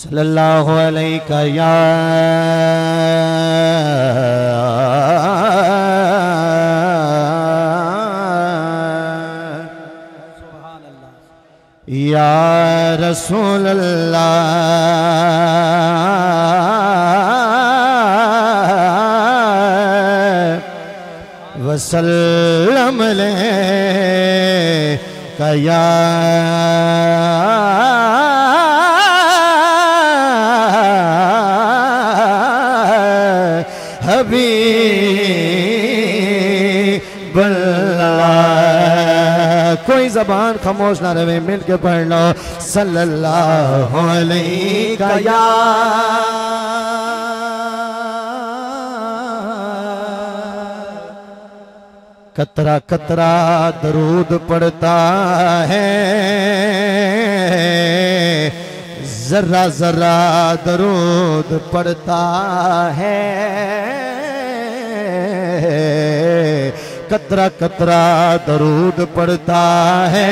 सल्लल्लाहु अलैका या या रसूल अल्लाह वसल्लम अलैका या हबीब अल्लाह। कोई ज़बान खामोश ना रहे, मिल के पढ़ लो सल्लल्लाहु अलैका या कतरा कतरा दरूद पड़ता है, जरा जरा दरूद पड़ता है, कतरा कतरा दरूद पड़ता है,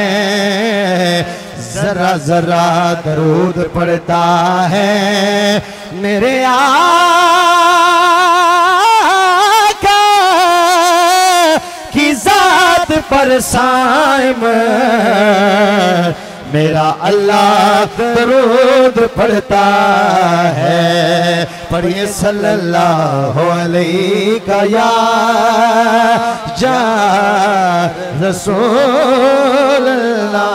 जरा जरा दरूद पड़ता है। मेरे आका की जात पर साइम मेरा अल्लाह दरूद पढ़ता है। पढ़िए सल्लल्लाहु अलैका या रसूल अल्लाह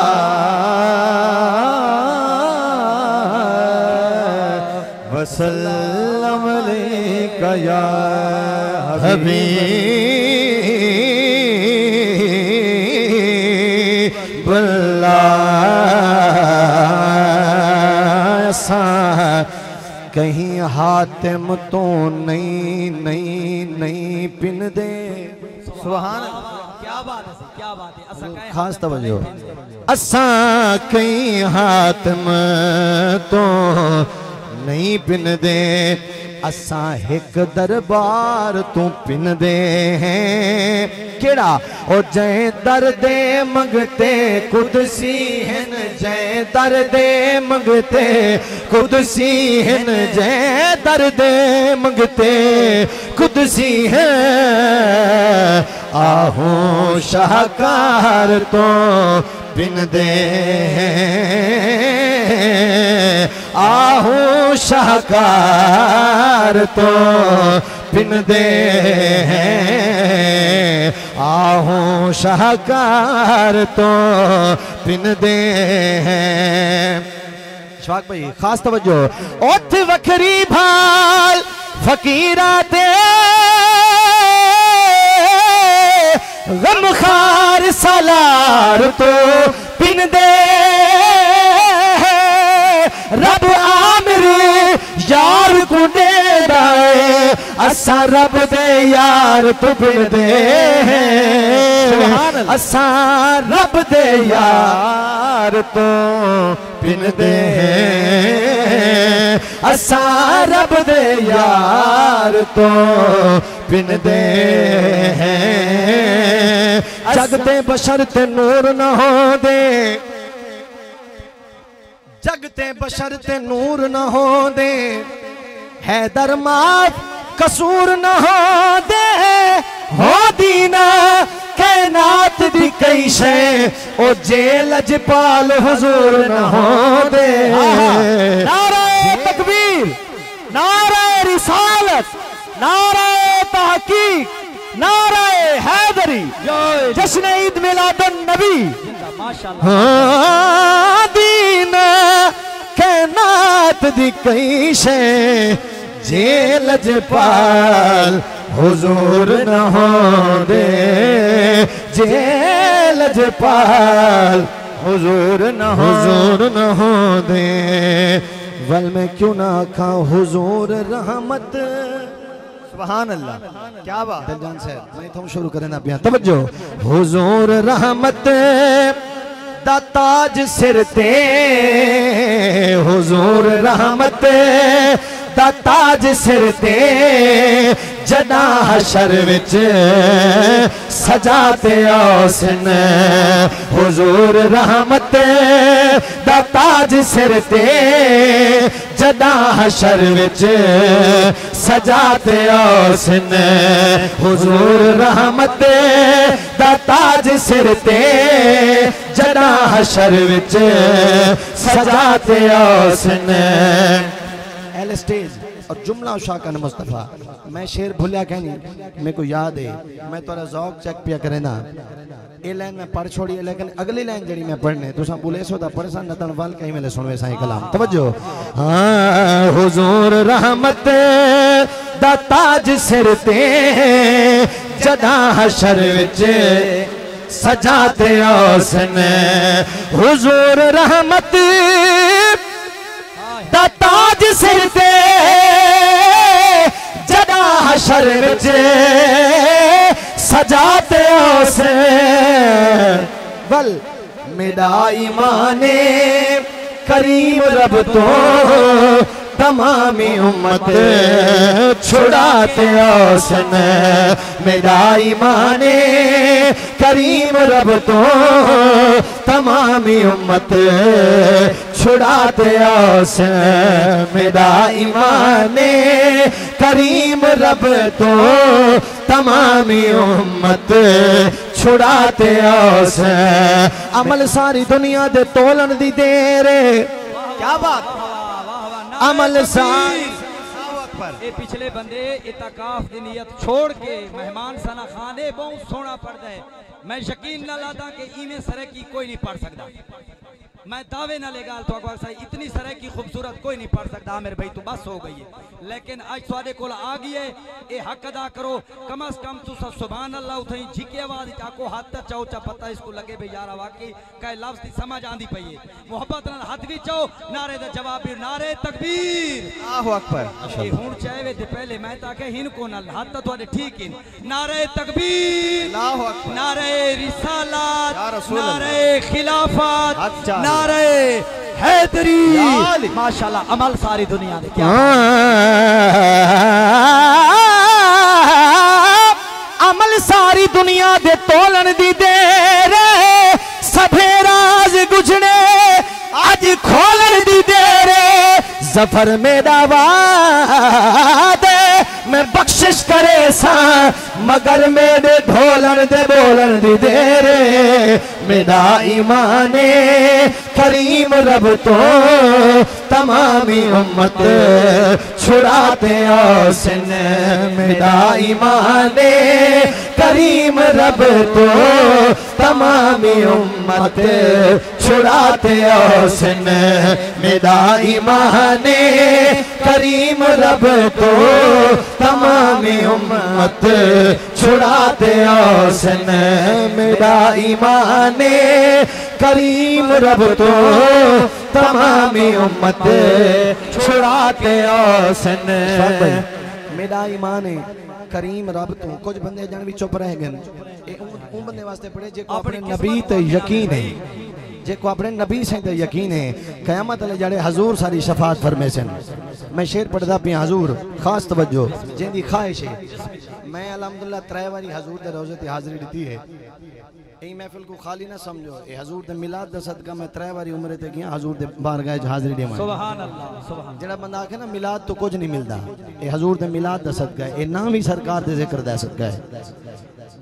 वसल्लम अलैका या हबीब अल्लाह। कहीं हातिम तो नहीं पिन दे। सुभान क्या बात है, क्या बात है। खास तवज्जो। असा कहीं हातिम तो नहीं पिन दे, असा एक दरबार तू पिन दे हैं। केड़ा ओ जय दर्दे मंगते कुदसी हैं, जय दर्दे मंगते कुदसी हैं, जय दर्दे मंगते कुदसी हैं। आहू शाहकार तो पिन दे हैं, आहू शाहकार तो पिन दे हैं, आहू शाहकार तो पिन दे हैं। शवाक भाई खास तवज्जो। ओथ वखरी भाल फकीरा दे गमखार सालार तो पिन दे, रब आमिर यार को दे दाए, असा रब दे यार तू पिन दे हैं, असा रब दे यार तो पिन दे हैं, असा रब दे यार तो पिन दे हैं। जगते बशरते नूर न हो दे, जगते बशरते नूर न हो दे, हैदर माफ कसूर न हो दे, हो दीना कैनात दी कई शे, ओ जेल अजपाल हुजूर न हो दे। नारे तकबीर, नारे रिसालत, नारे तहकीक, नारे हैदरी, जश्न ईद मिलादुन नबी। हाँ दीना कैनात दी कई शे, जेल अजपाल हुजूर न हो दे, जेल अजपाल हुजूर न हो दे। वल में क्यों ना खा हुजूर रहमत। सुभान अल्लाह, क्या बात। दिलजान साहब मैं तो शुरू करें ना बयान, तवज्जो। हुजूर रहमत दा ताज सिर ते, हुजूर रहमत दा ताज सिर ते, जदा हशर विच सजाते औसन, हुजूर रहमत दा ताज सिर ते, जदा हशर विच सजाते उसने हुजूर रहमत दा ताज सिर ते जदा हशर विच सजाते उसने। एल स्टेज और जुमला शाकन मुस्तफ़ा मैं शेर भूलिया कहनी मेरे को याद है मैं तोरा ज़ौक चेक पिया करे ना ये लाइन में पढ़ छोड़ी लेकिन अगली लाइन जड़ी मैं पढ़ने तुसा बोले सो दा परेशान नतन वाल कहीं मेले सुनवे साईं कलाम तवज्जो। हाँ हुजूर रहमत दा ताज सिर ते जदा हशर विच सजाते उसने हुजूर रहमत दा ताज सिर ते जदा हशर विच सजाते उसे। बल मेरा ईमाने करीम रब तो तमामी उम्मत छुड़ाते उसने मेरा ईमाने करीम रब तो तमामी उम्मत छुड़ाते उसने मेरा ईमाने करीम रब तो तमामी उम्मत छुड़ाते उसने। अमल सारी दुनिया दे तोलन दी देर क्या बात अमल सारी ये पिछले बंदे इतकाफ की नियत छोड़ के मेहमान सना खाने बहुत सोना पड़ जाए मैं यकीन न लाता कि इमें सरे की कोई नहीं पढ़ सकता मैं दावे न लेगा तो इतनी सरह की खूबसूरत कोई नहीं पढ़ सकता मेरे भाई तो बस हो गई है लेकिन आज स्वादे को आ गई है ये हक अदा करो कम अज कम तू सब सुभान अल्लाह उठई झिके आवाज चाको हाथ चाओ चा पता इसको लगे भाई यार वाकई कई लफ्ज की समझ आंदी पई है मोहब्बत नाल हाथ भी चाओ नारे दा जवाब भी नारे तकबीर अल्लाहु अकबर ये हुन चाहे ते पहले मैं ताके हिन को नाल हाथ तो थोड़े ठीक है नारे तकबीर अल्लाहु अकबर नारे रिसालत नारे खिलाफत नारे हैदरी माशाल्लाह अमल सारी दुनिया ने क्या अमल सारी दुनिया दे तोलन दी देर सभे राज गुजरे आज खोलन दी देर जफर मेरा वादे मैं बख्शिश करे सा मगर मेरे ढोलन दे बोलन दी देर मेरा ईमाने करीम रब तो तमामी उम्मत छुड़ाते उसने मेरा ईमाने करीम रब तो तमामी उम्मत छुड़ाते उसने मेरा ईमाने करीम रब तो तमामी उम्मत छुड़ाते उसने मेरा ईमाने करीम रब तो तमामी उम्मत छुड़ाते उसने मेरा ईमान है करीम रब तो कुछ बंदे जान भी चुप रह गए उन बंदे वास्ते पढ़े जे को अपने नबी ते यकीन है जे को अपने नबी से ते यकीन है क़यामत वाले जड़े हजूर सारी शफात फरमेसन मैं शेर पढ़दा पिया हजूर खास तवज्जो जेंदी ख्वाहिश है मैं अल्हम्दुलिल्लाह 3 बारी हजूर दे रोजे ते हाजिरी दी है ए महफिल को खाली ना समझो ए हजूर दे मिलाद दा सदका मैं 3 बारी उम्रे ते गया हजूर दे बारगाह च हाजिरी देवा सुभान अल्लाह सुभान जेड़ा बंदा आखे ना मिलाद तो कुछ नहीं मिलदा ए हजूर दे मिलाद दा सदका है ए नाम ही सरकार दे जिक्र दा सदका है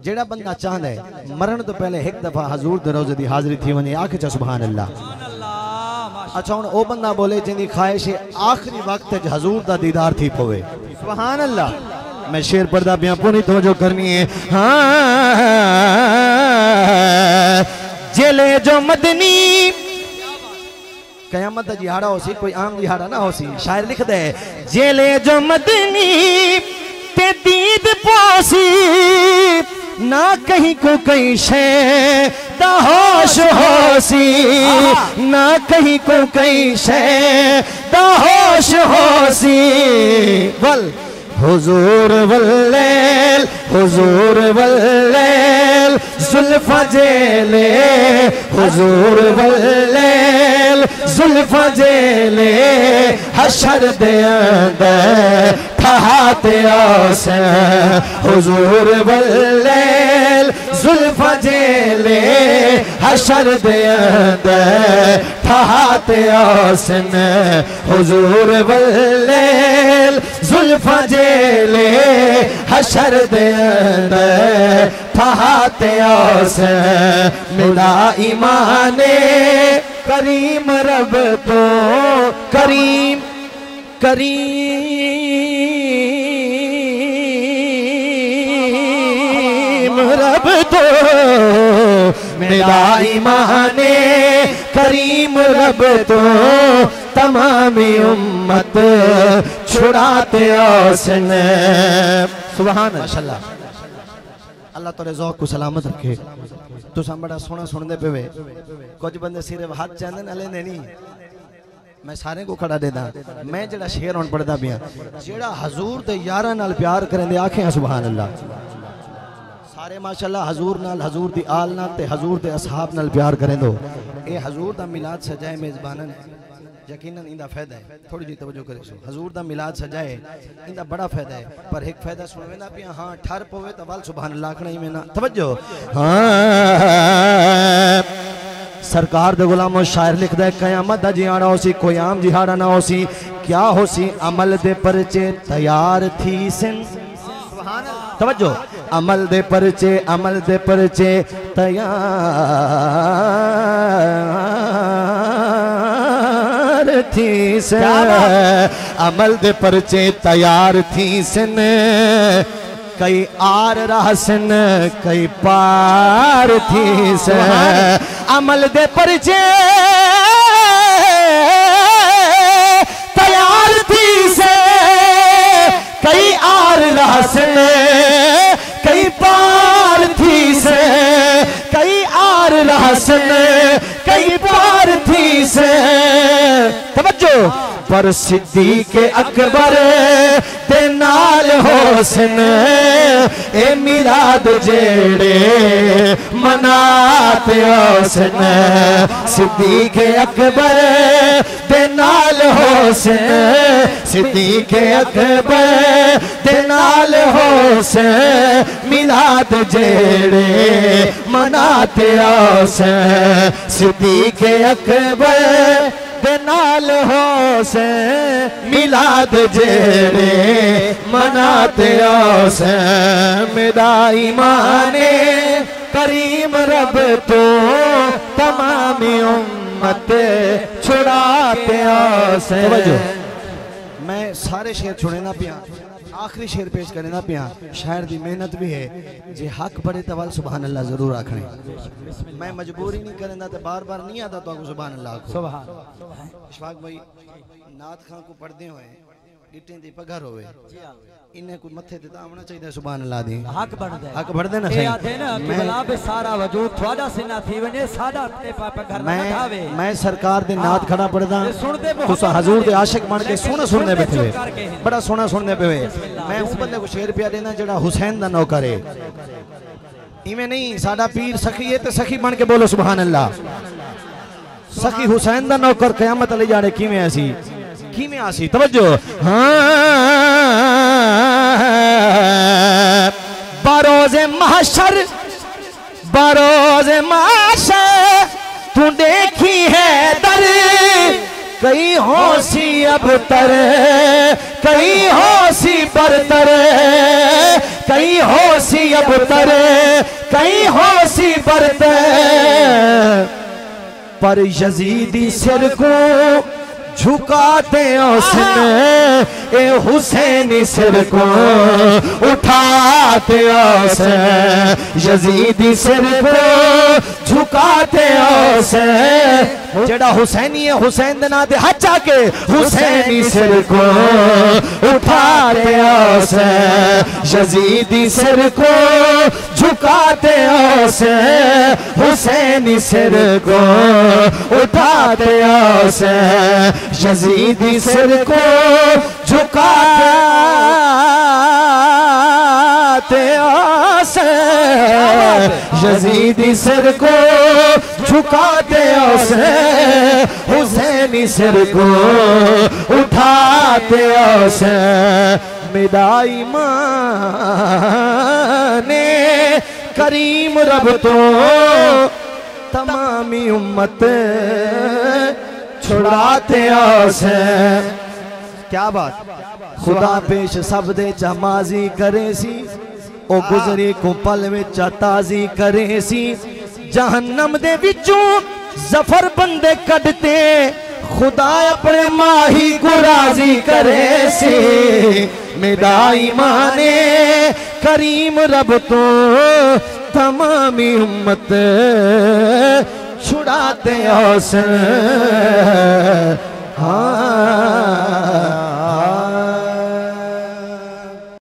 जेड़ा बंदा चाहंदा है मरण तो पहले एक दफा हजूर दे रोजे दी हाजिरी थी वने आखे च सुभान अल्लाह अच्छा हुन ओ बंदा बोले जिंदी ख्वाहिश है आखिरी वक्त च हजूर दा दीदार थी पवे सुभान अल्लाह मैं शेर पढ़दा पिया पूरी तवज्जो करनी है हाँ जेले जो मदनी क़यामत दा दिहाड़ा होसी कोई आम दिहाड़ा ना होसी शायर लिख दे जेले जो मदनी ते दीद पोसी ना कहीं को कहीं शे दा होश होसी ना कहीं को कहीं शे दा होश होसी वल हुजूर वल्लैल जुल्फा जेले हुजूर वल्लैल जुल्फा जेले हशर दे अंदर ठहाते हुजूर वल्लैल जुल्फा जेले हशर दे अंदर ठहाते औसन हुजूर वल्लेल जुल्फा जेले हशर दे अंदर ठहाते औसन मेरा ईमाने करीम रब तो करीम करीम रब तो मेरा ईमाने करीम रब तो तमामी उम्मत छुड़ाते औसन सुभान माशाअल्लाह। अल्लाह तेरे ज़ौक़ को सलामत रखे। तुसां बड़ा सोहना सुनदे पे कुछ बंदे सिर्फ हाथ चाहते ना लेंदे नहीं। मैं सारे को खड़ा देदा मैं जड़ा शेर हुण पढ़दा पिया जेड़ा हजूर दे यारां नाल प्यार करेंदे आखे सुभान अल्लाह। सारे माशाअल्लाह हजूर नाल हजूर दी आल नाल ते हजूर दे असहाब नाल प्यार करेंदो। ए हजूर दा मिलाद सजाए मेज़बानन यकीनन इंदा फायदा है। थोड़ी जी तवज्जो करे सो हजूर दा मिलाद सजाए इंदा बड़ा फायदा है। पर एक फायदा सुनवेंदा पिया हां ठर पवे त वल सुभान अल्लाह आखना ही में ना तवज्जो। हां सरकार दे गुलामों शायर लिखदा है कयामत दा जियाड़ा होसी कोई आम जिहाड़ा ना होसी क्या होसी अमल दे परचे तैयार थी सिन सुभान अल्लाह तवज्जो अमल दे परचे तैयार थी सिन अमल दे परचे तैयार थी सिन कई आर रहसन कई पार थी से अमल दे परचे तैयार थी से कई आर रहसन कई पार थी से कई आर रहसन कई पार थी से तवज्जो पर सिद्दीक़ अकबर दे नाल होसन ए मिलाद जेड़े मनाते होसन सिद्दीक़ अकबर दे नाल होसन सिद्दीक़ अकबर दे नाल होसन मिलाद जेड़े मनाते होसन सिद्दीक़ अकबर दे नाल होसे मिलाद जेड़े मनाते औसे मेरा ईमाने करीम रब तो तमामी उम्मत छुड़ाते औसे। मैं सारे शेर छुड़े ना पिया आखिरी शेर पेश करे ना पिया शायर दी मेहनत भी है जे हक बड़े तवल सुभान अल्लाह जरूर आखने। मैं मजबूरी नहीं करेंदा ते बार बार नहीं आता तो सुभान अल्लाह सुभान। इशफाक भाई नात खां को पढ़दे होए गिट्टे दी पगार होवे इन्हें कोई मथे ते आना चाहिए सुभान अल्लाह दी हक बढ़दे ना सही मैं पे सारा वजूद थोड़ा सिना थी वने साडा ते पगार ना थावे। मैं सरकार दे नात खड़ा पढ़दा तुसा हजूर दे आशिक बन के सोना सुनने बैठे बड़ा सोना सुनने पे मैं उस बंदे को शेर पिया देना जेड़ा हुसैन दा नौकर है इवें नहीं साडा पीर सखी है ते सखी बन के बोलो सुभान अल्लाह। सखी हुसैन दा नौकर क़यामत ले जाने किवें आसी तवज्जो। बरोज़े महशर तू देखी है दर कई होसी अब तर कई होसी बरतर कई होसी अब तर कई होसी बरतर पर यजीदी सिर को झुकाते उसने ए हुसैनी सिर को उठाते उसे यजीदी सिर को झुकाते उसे जेड़ा हुसैनी है हुसैन दे नाम ते हज आके हुसैनी सिर को उठाते उसे यजीदी सिर को झुकाते उसे हुसैनी सिर को उठाते उसे यजीदी सिर को झुकाते उसे यजीदी सिर को झुकाते उसे हुसैनी सिर को उठाते उसे मेरा ईमान करीम रब तो तमामी उम्मत छुड़ाते आसे। क्या बात, खुदा पेश सब दे चमाजी करे सी, ओ गुजरी को पल में ताजी करे सी। जहन्नम दे विचों जफर बंदे कटते, खुदा अपने माही को राजी करे सी। मेरा ईमाने करीम रब तो तमामी उम्मत छुड़ाते आसन। हाँ